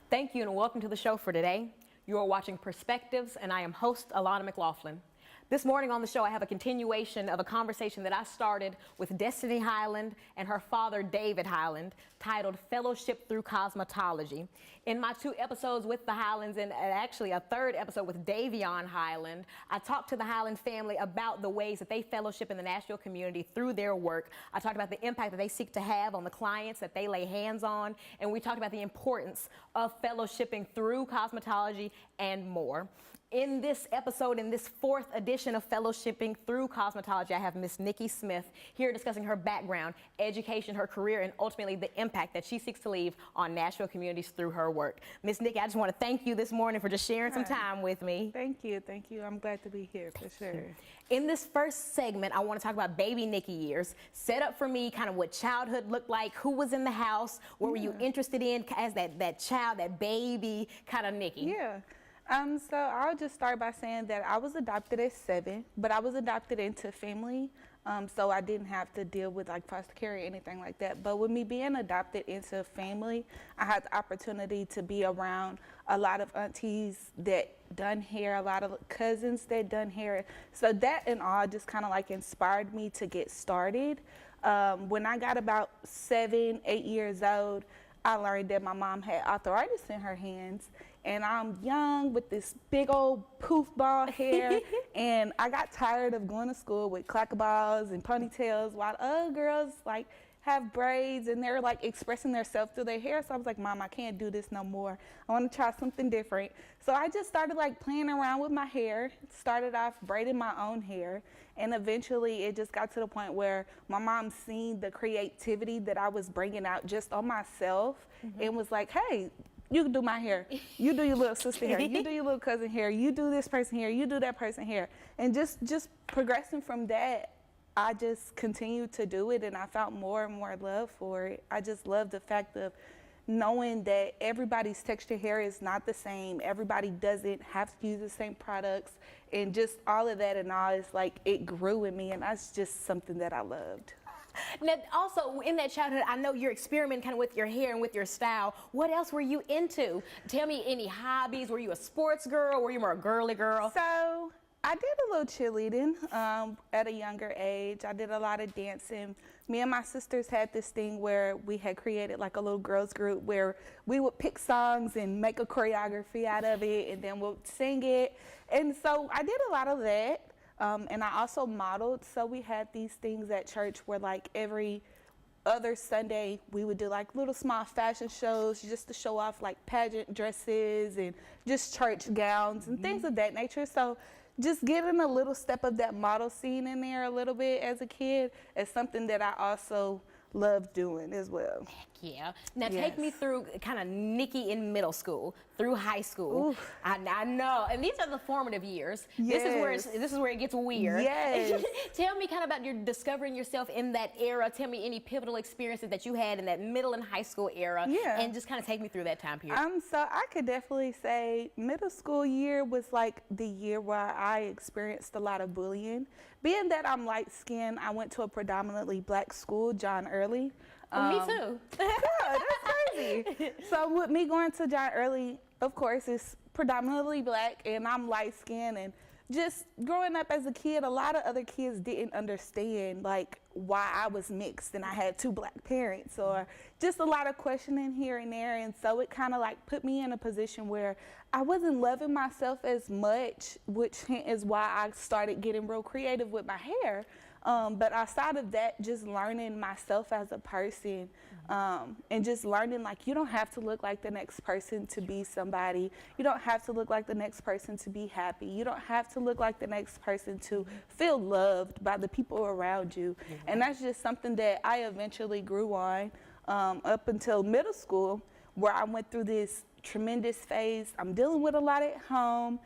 Thank you and welcome to the show for today. You are watching Perspectives and I am host Alana McLaughlin. This morning on the show I have a continuation of a conversation that I started with Destiny Highland and her father David Highland titled Fellowship Through Cosmetology. In my 2 episodes with the Highlands and actually a 3rd episode with Davion Highland, I talked to the Highland family about the ways that they fellowship in the Nashville community through their work. I talked about the impact that they seek to have on the clients that they lay hands on, and we talked about the importance of fellowshipping through cosmetology and more. In this episode, in this 4th edition of Fellowshipping Through Cosmetology, I have Miss Nicke Smith here discussing her background, education, her career, and ultimately the impact that she seeks to leave on Nashville communities through her work. Miss Nicke, I just want to thank you this morning for just sharing some time with me. Thank you. Thank you. I'm glad to be here for sure. In this first segment, I want to talk about baby Nicke years. Set up for me kind of what childhood looked like, who was in the house, what were you interested in as that child, that baby kind of Nicke? Yeah. So I'll just start by saying that I was adopted at 7, but I was adopted into family, so I didn't have to deal with like foster care or anything like that. But with me being adopted into family, I had the opportunity to be around a lot of aunties that done hair, a lot of cousins that done hair. So that and all just kind of like inspired me to get started. When I got about 7, 8 years old, I learned that my mom had arthritis in her hands, and I'm young with this big old poof ball hair, and I got tired of going to school with clacker balls and ponytails while other girls like have braids and they're like expressing themselves through their hair. So I was like, Mom, I can't do this no more. I want to try something different. So I just started like playing around with my hair, started off braiding my own hair, and eventually it just got to the point where my mom seen the creativity that I was bringing out just on myself and was like, hey, you can do my hair. You do your little sister hair. You do your little cousin hair. You do this person hair. You do that person hair. And just progressing from that, I just continued to do it, and I felt more and more love for it. I just love the fact of knowing that everybody's texture hair is not the same. Everybody doesn't have to use the same products, and just all of that and all, it's like it grew in me, and that's just something that I loved. Now, also in that childhood, I know you're experimenting kind of with your hair and with your style. What else were you into? Tell me any hobbies. Were you a sports girl? Were you more a girly girl? So I did a little cheerleading at a younger age. I did a lot of dancing. Me and my sisters had this thing where we had created like a little girls group where we would pick songs and make a choreography out of it, and then we'll sing it. And so I did a lot of that. And I also modeled. So we had these things at church where like every other Sunday we would do like little small fashion shows just to show off like pageant dresses and just church gowns and things of that nature. So just getting a little step of that model scene in there a little bit as a kid is something that I also love doing as well. Heck yeah. Now take me through kind of Nicke in middle school, through high school. I know, and these are the formative years. Yes. This is where it gets weird. Yes. Tell me kind of about your discovering yourself in that era. Tell me any pivotal experiences that you had in that middle and high school era. Yeah. And just kind of take me through that time period. So I could definitely say middle school year was like the year where I experienced a lot of bullying. Being that I'm light skinned, I went to a predominantly black school, John Early. Me too. Yeah, that's crazy. So with me going to John Early, of course, it's predominantly black, and I'm light skinned, and just growing up as a kid, a lot of other kids didn't understand like why I was mixed and I had 2 black parents, or just a lot of questioning here and there. And so it kind of like put me in a position where I wasn't loving myself as much, which is why I started getting real creative with my hair. But outside of that, just learning myself as a person, and just learning like you don't have to look like the next person to be somebody. You don't have to look like the next person to be happy. You don't have to look like the next person to feel loved by the people around you. And that's just something that I eventually grew on up until middle school, where I went through this tremendous phase. I'm dealing with a lot at home.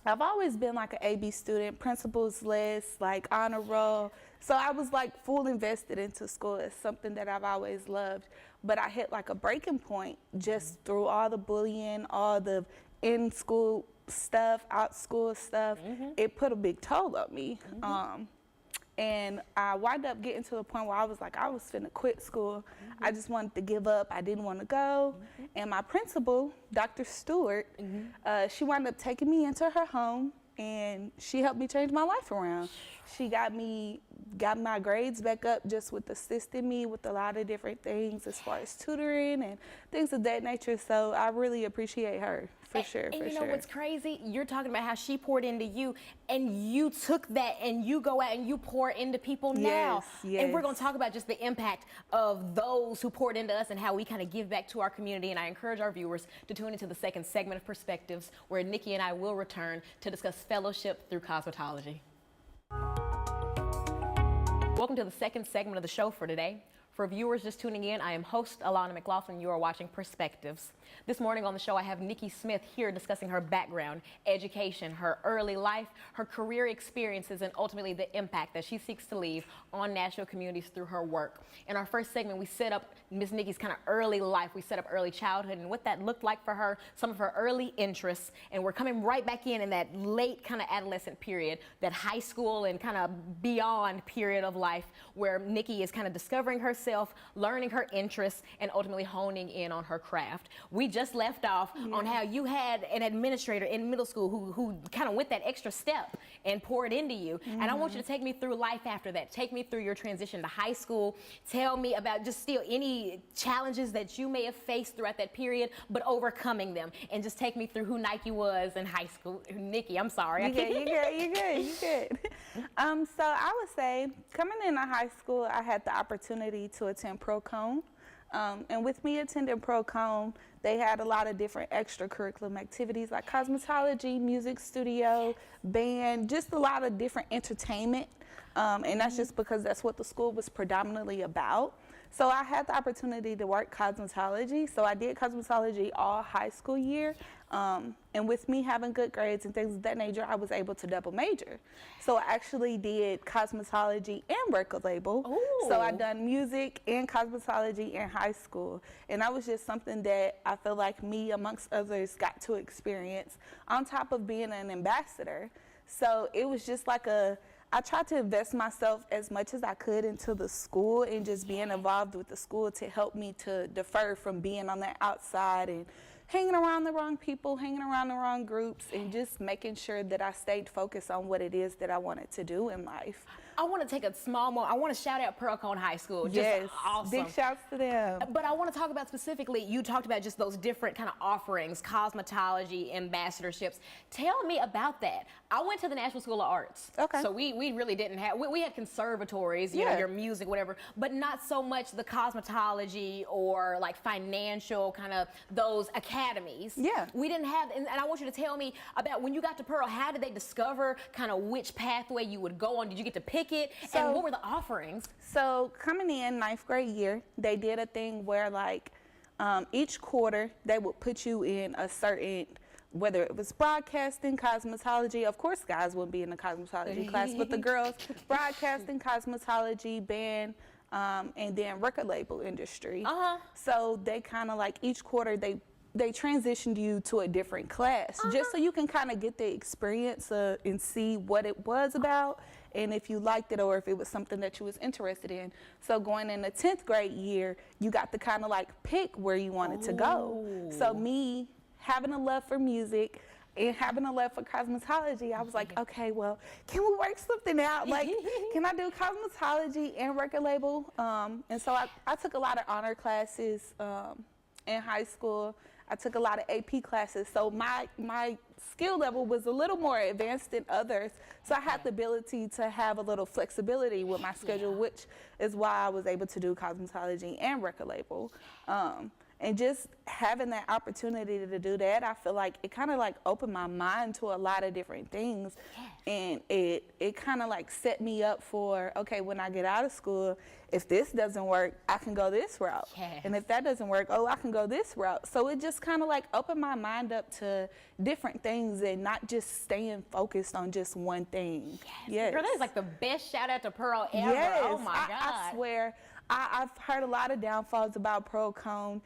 I've always been like an AB student, principal's list, like honor roll. So I was like full invested into school. It's something that I've always loved. But I hit like a breaking point just through all the bullying, all the in-school stuff, out-school stuff. It put a big toll on me. And I wound up getting to the point where I was like, I was finna quit school. I just wanted to give up. I didn't want to go. And my principal, Dr. Stewart, she wound up taking me into her home, and she helped me change my life around. She got my grades back up just with assisting me with a lot of different things as far as tutoring and things of that nature. So I really appreciate her. For sure. And you know what's crazy? You're talking about how she poured into you, and you took that and you go out and you pour into people now. Yes. And we're going to talk about just the impact of those who poured into us and how we kind of give back to our community. And I encourage our viewers to tune into the second segment of Perspectives, where Nicke and I will return to discuss fellowship through cosmetology. Welcome to the second segment of the show for today. For viewers just tuning in, I am host Alana McLaughlin. You are watching Perspectives. This morning on the show, I have Nicke Smith here discussing her background, education, her early life, her career experiences, and ultimately the impact that she seeks to leave on national communities through her work. In our first segment, we set up Miss Nicke's kind of early life. We set up early childhood and what that looked like for her, some of her early interests, and we're coming right back in that late kind of adolescent period, that high school and kind of beyond period of life where Nicke is kind of discovering herself, learning her interests, and ultimately honing in on her craft. We just left off on how you had an administrator in middle school who kind of went that extra step and poured into you. And I want you to take me through life after that. Take me through your transition to high school. Tell me about just still any challenges that you may have faced throughout that period, but overcoming them. And just take me through who Nicke was in high school. Nicke, I'm sorry. You good. So I would say coming into high school, I had the opportunity to attend Pro-Com. And with me attending Pro-Com, they had a lot of different extracurricular activities like cosmetology, music studio, band, just a lot of different entertainment. And that's just because that's what the school was predominantly about. So I had the opportunity to work cosmetology. So I did cosmetology all high school year. And with me having good grades and things of that nature, I was able to double major. So I actually did cosmetology and record label. Ooh. So I done music and cosmetology in high school. And that was just something that I feel like me, amongst others, got to experience on top of being an ambassador. So it was just like I tried to invest myself as much as I could into the school and just being involved with the school to help me to defer from being on the outside and hanging around the wrong people, hanging around the wrong groups, and just making sure that I stayed focused on what it is that I wanted to do in life. I want to take a small moment. I want to shout out Pro-Com High School. Just Yes, awesome. big shouts to them. But I want to talk about specifically, you talked about just those different kind of offerings, cosmetology, ambassadorships. Tell me about that. I went to the National School of Arts. Okay. So we really didn't have, we had conservatories, you know, your music, whatever, but not so much the cosmetology or like financial kind of those academies. Yeah. We didn't have, and I want you to tell me about when you got to Pearl, how did they discover kind of which pathway you would go on? Did you get to pick it? And what were the offerings? So coming in ninth grade year, they did a thing where like each quarter they would put you in a certain, whether it was broadcasting, cosmetology, of course guys wouldn't be in the cosmetology class, but the girls, broadcasting, cosmetology, band, and then record label industry. So they kind of like each quarter they transitioned you to a different class just so you can kind of get the experience and see what it was about and if you liked it or if it was something that you was interested in. So going in the 10th grade year, you got to kind of like pick where you wanted to go. So me having a love for music and having a love for cosmetology, I was like, okay, well, can we work something out? Like, can I do cosmetology and record label? And so I took a lot of honor classes in high school. I took a lot of AP classes, so my skill level was a little more advanced than others, so I had the ability to have a little flexibility with my schedule, which is why I was able to do cosmetology and record label. And just having that opportunity to do that, I feel like it kind of like opened my mind to a lot of different things. And it kind of like set me up for, okay, when I get out of school, if this doesn't work, I can go this route. And if that doesn't work, oh, I can go this route. So it just kind of like opened my mind up to different things and not just staying focused on just one thing. Girl, that is like the best shout out to Pearl ever. Oh my God. I swear, I've heard a lot of downfalls about Pro-Com,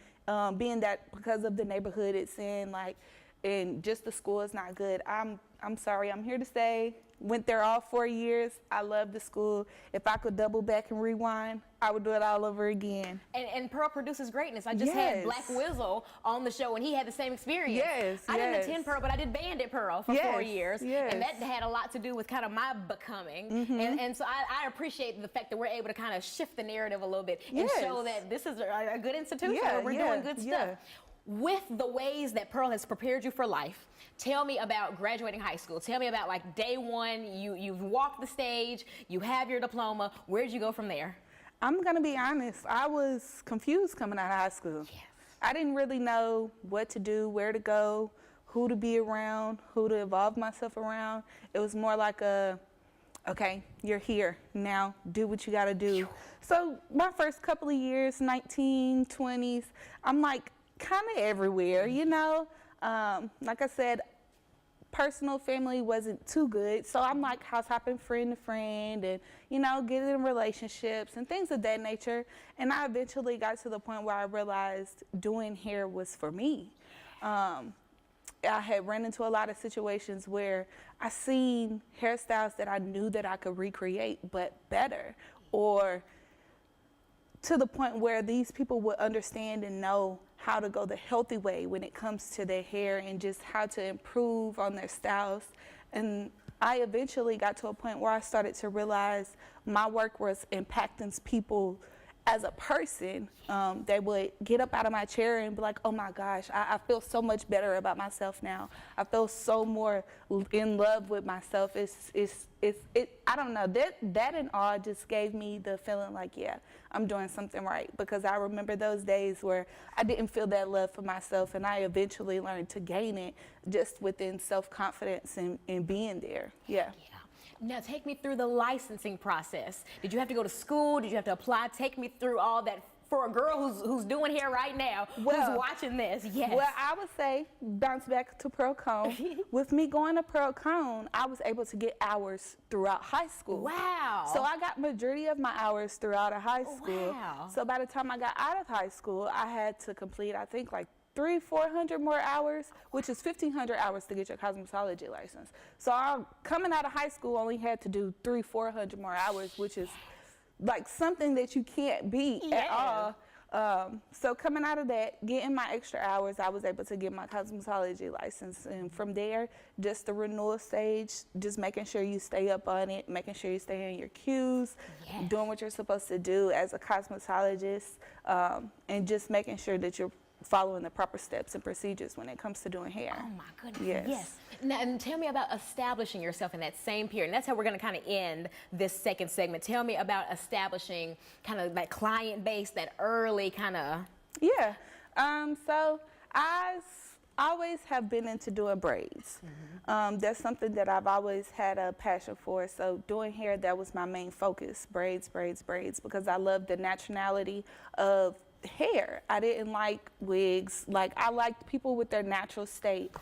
being that because of the neighborhood it's in, like, and just the school is not good. I'm sorry, I'm here to say Went there all 4 years. I loved the school. If I could double back and rewind, I would do it all over again. And Pearl produces greatness. I just had Black Wizzle on the show, and he had the same experience. I didn't attend Pearl, but I did band at Pearl for 4 years. And that had a lot to do with kind of my becoming. And so I appreciate the fact that we're able to kind of shift the narrative a little bit and show that this is a good institution where we're doing good stuff. With the ways that Pearl has prepared you for life, tell me about graduating high school. Tell me about like day one, you've walked the stage, you have your diploma. Where'd you go from there? I'm gonna be honest, I was confused coming out of high school. I didn't really know what to do, where to go, who to be around, who to evolve myself around. It was more like okay, you're here, now do what you gotta do. So my first couple of years, 19, 20s, I'm like, kind of everywhere, you know. Like I said, personal family wasn't too good, so I'm like house hopping friend to friend and, you know, getting in relationships and things of that nature. And I eventually got to the point where I realized doing hair was for me. I had run into a lot of situations where I seen hairstyles that I knew that I could recreate, but better, or to the point where these people would understand and know how to go the healthy way when it comes to their hair and just how to improve on their styles. And I eventually got to a point where I started to realize my work was impacting people as a person. They would get up out of my chair and be like, oh my gosh, I feel so much better about myself now. I feel so more in love with myself. I don't know, that and all just gave me the feeling like, yeah, I'm doing something right. Because I remember those days where I didn't feel that love for myself, and I eventually learned to gain it just within self-confidence and being there. Now take me through the licensing process. Did you have to go to school? Did you have to apply? Take me through all that for a girl who's doing hair right now, who's watching this. Well, I would say bounce back to Pearl Cone. With me going to Pearl Cone, I was able to get hours throughout high school. Wow. So I got majority of my hours throughout high school. Wow. So by the time I got out of high school, I had to complete, I think, like 300-400 more hours, which is 1,500 hours to get your cosmetology license. So I'm coming out of high school, only had to do 300-400 more hours, which is like something that you can't beat at all. So coming out of that, getting my extra hours, I was able to get my cosmetology license. And from there, just the renewal stage, just making sure you stay up on it, making sure you stay in your cues, doing what you're supposed to do as a cosmetologist, and just making sure that you're following the proper steps and procedures when it comes to doing hair. Oh my goodness. Yes. Now, and tell me about establishing yourself in that same period. And that's how we're going to kind of end this second segment. Tell me about establishing kind of that client base, that early kind of. So I always have been into doing braids. That's something that I've always had a passion for. So doing hair, that was my main focus. Braids, braids, braids, because I love the naturality of hair. I didn't like wigs. Like, I liked people with their natural state.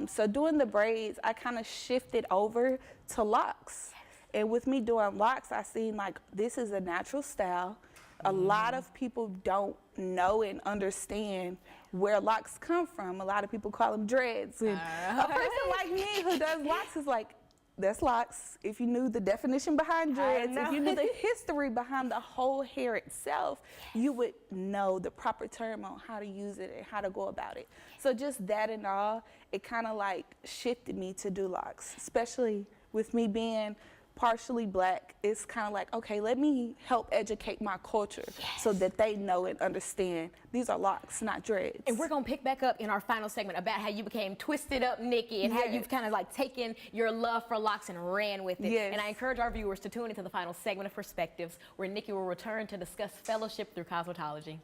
So doing the braids, I kind of shifted over to locks. And with me doing locks, I seen like, this is a natural style. A lot of people don't know and understand where locks come from. A lot of people call them dreads. And a person like me who does locks is like, that's locks. If you knew the definition behind dreads, if you knew the history behind the whole hair itself, you would know the proper term on how to use it and how to go about it. So just that and all, it kind of like shifted me to do locks, especially with me being partially Black. It's kind of like, okay, let me help educate my culture so that they know and understand these are locks, not dreads. And we're going to pick back up in our final segment about how you became Twisted Up Nicke and how you've kind of like taken your love for locks and ran with it. And I encourage our viewers to tune into the final segment of Perspectives, where Nicke will return to discuss fellowship through cosmetology.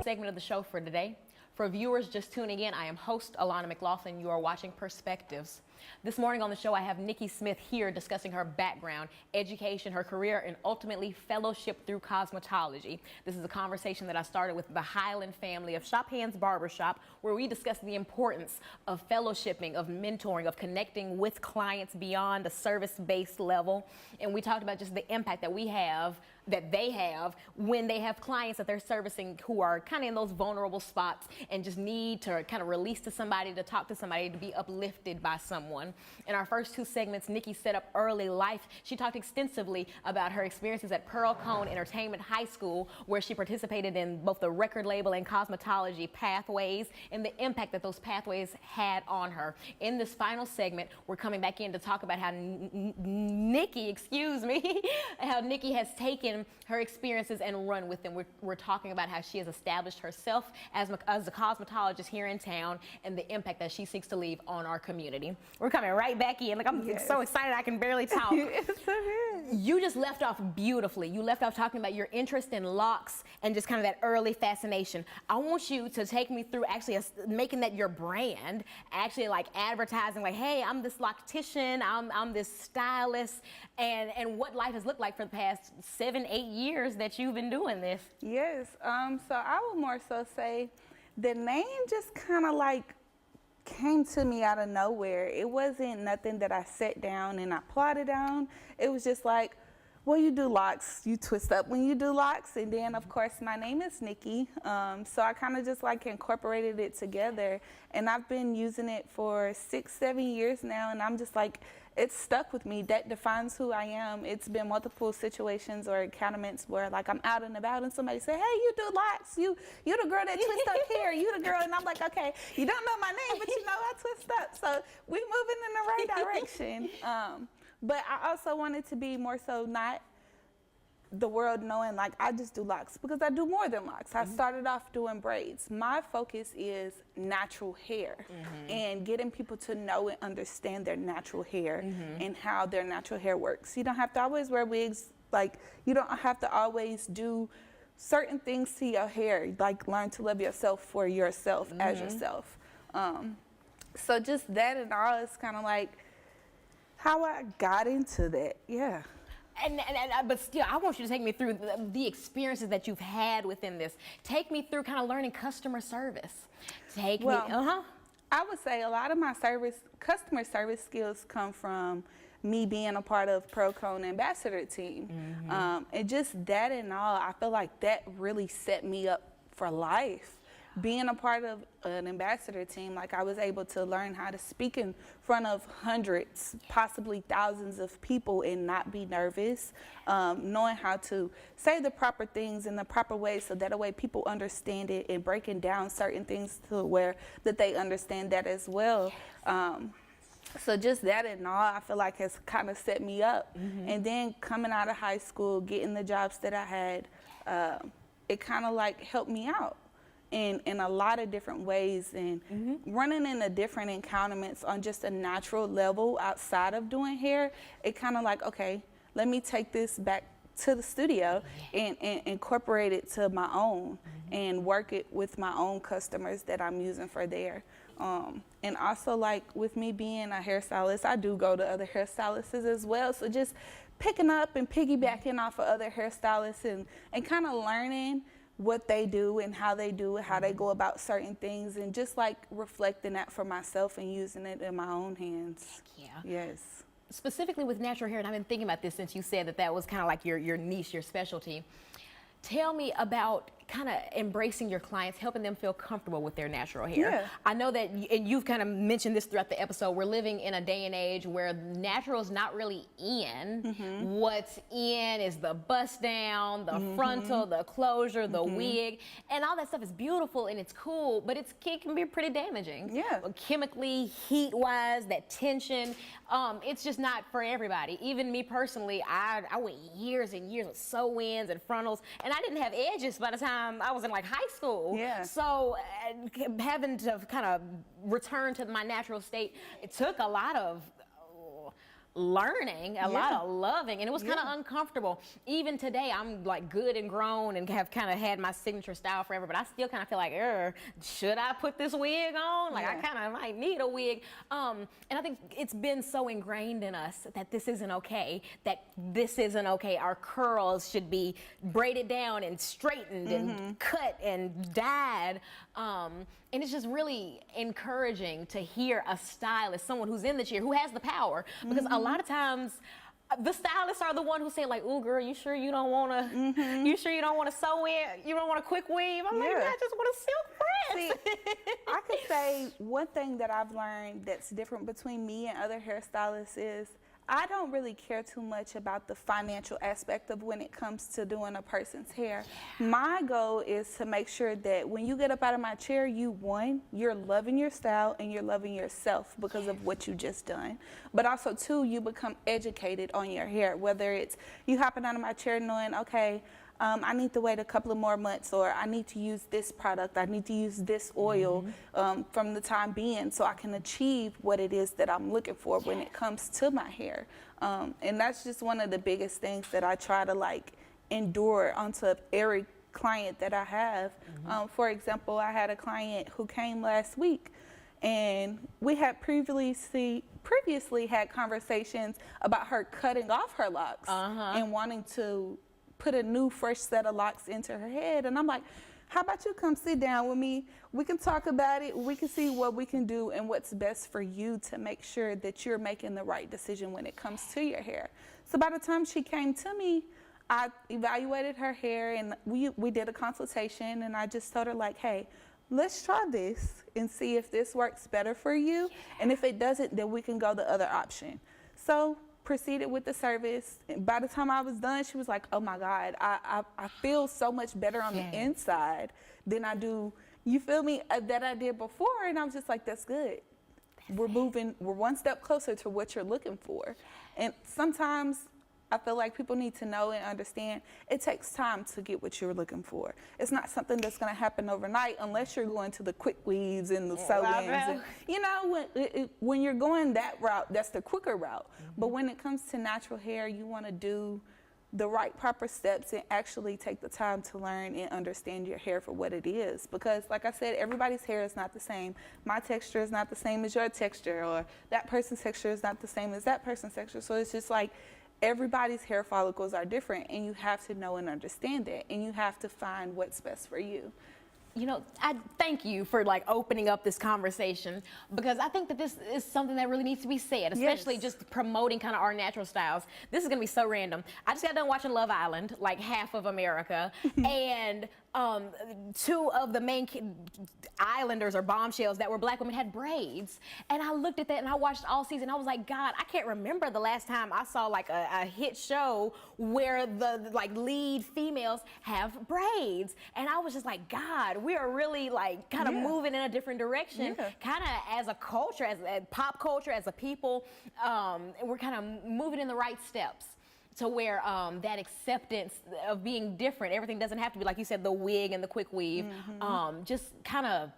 Segment of the show for today. For viewers just tuning in, I am host Alana McLaughlin. You are watching Perspectives. This morning on the show, I have Nicke Smith here discussing her background, education, her career, and ultimately fellowship through cosmetology. This is a conversation that I started with the Highland family of Shop Hands Barbershop, where we discuss the importance of fellowshipping, of mentoring, of connecting with clients beyond a service-based level. And we talked about just the impact that they have when they have clients that they're servicing who are kind of in those vulnerable spots and just need to kind of release to somebody, to talk to somebody, to be uplifted by someone. In our first two segments, Nicke set up early life. She talked extensively about her experiences at Pearl Cone Entertainment High School, where she participated in both the record label and cosmetology pathways and the impact that those pathways had on her. In this final segment, we're coming back in to talk about how Nicke has taken her experiences and run with them. We're talking about how she has established herself as a cosmetologist here in town and the impact that she seeks to leave on our community. We're coming right back in. Like, I'm so excited I can barely talk. You just left off beautifully. You left off talking about your interest in locks and just kind of that early fascination. I want you to take me through actually making that your brand, actually like advertising like, hey, I'm this loctician, I'm this stylist, and what life has looked like for the past 7-8 years that you've been doing this. Yes, so I would more so say the name just kind of like came to me out of nowhere. It wasn't nothing that I sat down and I plotted on. It was just like, well, you do locks, you twist up when you do locks. And then, of course, my name is Nicke. So I kind of just like incorporated it together. And I've been using it for 6-7 years now. And I'm just like, it's stuck with me. That defines who I am. It's been multiple situations or encounterments where like I'm out and about and somebody say, hey, you do locks. You the girl that twist up here. You the girl. And I'm like, okay, you don't know my name, but you know I twist up. So we moving in the right direction. But I also wanted to be more so not the world knowing like I just do locks, because I do more than locks. I started off doing braids. My focus is natural hair and getting people to know and understand their natural hair and how their natural hair works. You don't have to always wear wigs. Like, you don't have to always do certain things to your hair. Like, learn to love yourself for yourself as yourself. So just that and all is kind of like how I got into that. Yeah. But still, I want you to take me through the experiences that you've had within this. Take me through kind of learning customer service. I would say a lot of my customer service skills come from me being a part of Pearl Cone Ambassador team. And just that and all, I feel like that really set me up for life. Being a part of an ambassador team, like I was able to learn how to speak in front of hundreds, possibly thousands of people and not be nervous, knowing how to say the proper things in the proper way so that way people understand it, and breaking down certain things to where that they understand that as well. So just that and all, I feel like has kind of set me up. And then coming out of high school, getting the jobs that I had, it kind of like helped me out in a lot of different ways, and running into different encounterments on just a natural level outside of doing hair. It kind of like, okay, let me take this back to the studio and incorporate it to my own and work it with my own customers that I'm using for there. And also, like with me being a hairstylist, I do go to other hairstylists as well. So just picking up and piggybacking off of other hairstylists and kind of learning what they do and how they do it, how they go about certain things, and just like reflecting that for myself and using it in my own hands. Yeah. Yes. Specifically with natural hair, and I've been thinking about this since you said that was kind of like your niche, your specialty. Tell me about kind of embracing your clients, helping them feel comfortable with their natural hair. Yeah. I know that, and you've kind of mentioned this throughout the episode, we're living in a day and age where natural is not really in. What's in is the bust down, the frontal, the closure, the wig, and all that stuff is beautiful and it's cool, but it can be pretty damaging. Yeah. Chemically, heat-wise, that tension, it's just not for everybody. Even me personally, I went years and years with sew-ins and frontals, and I didn't have edges by the time I was in like high school. Yeah. So having to kind of return to my natural state, it took a lot of learning, a lot of loving, and it was kind of uncomfortable. Even today, I'm like good and grown and have kind of had my signature style forever, but I still kind of feel like, should I put this wig on? Like I kind of might need a wig. And I think it's been so ingrained in us that this isn't okay, Our curls should be braided down and straightened and cut and dyed. And it's just really encouraging to hear a stylist, someone who's in the chair, who has the power, because a lot of times the stylists are the one who say like, "Oh, girl, you sure you don't want to? You sure you don't want to sew in? You don't want a quick weave?" I'm like, "I just want a silk press." See, I could say one thing that I've learned that's different between me and other hairstylists is I don't really care too much about the financial aspect of when it comes to doing a person's hair. My goal is to make sure that when you get up out of my chair, you're loving your style and you're loving yourself because of what you just done. But also, two, you become educated on your hair, whether it's you hopping out of my chair knowing, okay, I need to wait a couple of more months, or I need to use this product, I need to use this oil from the time being so I can achieve what it is that I'm looking for when it comes to my hair. And that's just one of the biggest things that I try to like endure onto every client that I have. For example, I had a client who came last week, and we had previously had conversations about her cutting off her locks and wanting to put a new fresh set of locks into her head. And I'm like, how about you come sit down with me? We can talk about it. We can see what we can do and what's best for you to make sure that you're making the right decision when it comes to your hair. So by the time she came to me, I evaluated her hair and we did a consultation, and I just told her like, hey, let's try this and see if this works better for you. And if it doesn't, then we can go the other option. So proceeded with the service. By the time I was done, she was like, oh my God, I feel so much better on the inside than I do, you feel me, that I did before. And I was just like, that's good. We're one step closer to what you're looking for. And sometimes I feel like people need to know and understand it takes time to get what you're looking for. It's not something that's going to happen overnight unless you're going to the quick weaves and the sew-ins. You know, when you're going that route, that's the quicker route. But when it comes to natural hair, you want to do the right proper steps and actually take the time to learn and understand your hair for what it is. Because like I said, everybody's hair is not the same. My texture is not the same as your texture, or that person's texture is not the same as that person's texture. So it's just like, everybody's hair follicles are different, and you have to know and understand that, and you have to find what's best for you. You know, I thank you for like opening up this conversation, because I think that this is something that really needs to be said, especially just promoting kind of our natural styles. This is gonna be so random. I just got done watching Love Island, like half of America, and two of the main islanders or bombshells that were black women had braids. And I looked at that and I watched all season. I was like, God, I can't remember the last time I saw like a hit show where the like lead females have braids. And I was just like, God, we are really like kind of moving in a different direction, kind of as a culture, as a pop culture, as a people. We're kind of moving in the right steps to where that acceptance of being different, everything doesn't have to be, like you said, the wig and the quick weave. Just kind of,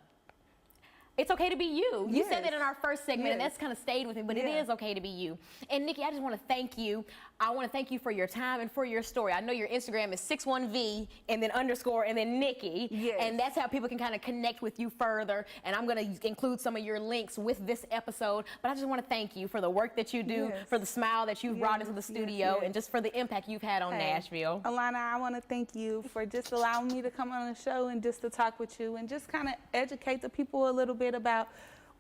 it's okay to be you. You said that in our first segment, and that's kind of stayed with me, but it is okay to be you. And Nicke, I just want to thank you. I want to thank you for your time and for your story. I know your Instagram is 61V and then underscore and then Nicke. And that's how people can kind of connect with you further. And I'm going to include some of your links with this episode. But I just want to thank you for the work that you do, for the smile that you've brought into the studio, and just for the impact you've had on Nashville. Alana, I want to thank you for just allowing me to come on the show and just to talk with you and just kind of educate the people a little bit about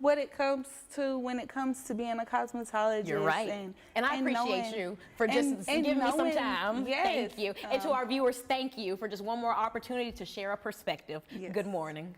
what it comes to when it comes to being a cosmetologist. You're right. And I appreciate you for just giving me some time. Thank you. And to our viewers, thank you for just one more opportunity to share a perspective. Good morning.